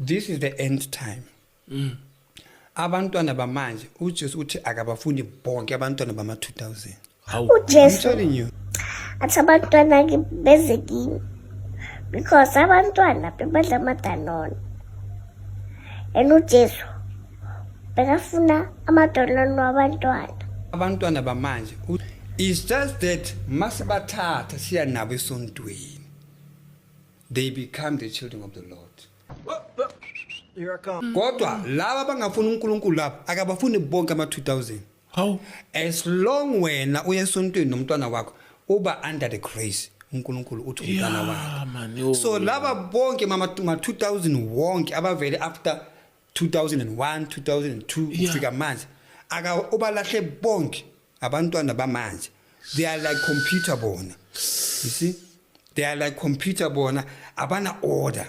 this is the end time. Abantwana bamanje uJesu uthi akabafundi bonke abantwana bama 2000. I'm telling you. Athi abantwana ke beze kimi. Because abantwana bebadla amadalona. And uJesu bekafuna amadolona wabantwana. Abantwana bamanje it's just that masibathatha siya nabo esontweni. They become the children of the Lord. Here I come. Kodwa laba bangafuna uNkulunkulu lapha akabafuni bonke ama 2000. How? As long wena uyesontweni nomntwana wakho uba under the grace uNkulunkulu uthi umntwana wakho. So laba bonke mama 2000 wonke abavele after 2001 2002 ufika manje aka ubalahle bonke abantwana bamanje. They are like computer bona. You see? They are like computer bona abana order.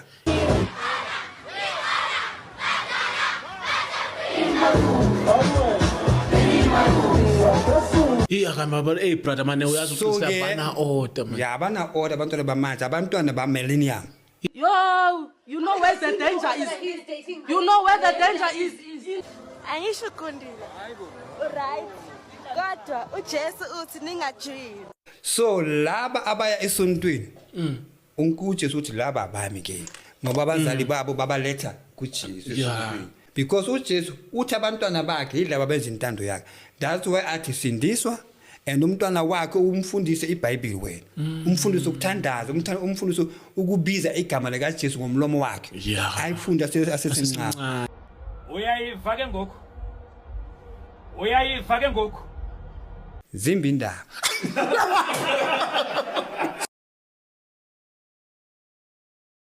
Hey brother man, uyazi ukuthi abana order man. Yeah, abana order abantwana bamanje, abantwana ba millennium. Yo, you know where the danger is. You know where the danger is. Angisho Kundile. Right. Kodwa uJesu uthi ningajini. So laba abaya esontweni. UNkulunkulu uthi laba abami ke. Ngoba abazali babo babaletha kuJesu esontweni. Because uJesu uthi abantwana bakhe yilabo benza intando yakhe. That's why athi sindiswa and umntwana wakhe umfundise iBhayibheli wena. Umfundise ukuthandaza, umfundise ukubiza igama lika Jesu ngomlomo wakhe. Ayifunda asesencane. Uyayiva ke ngoku. Uyayiva ke ngoku. Zimbi indaba.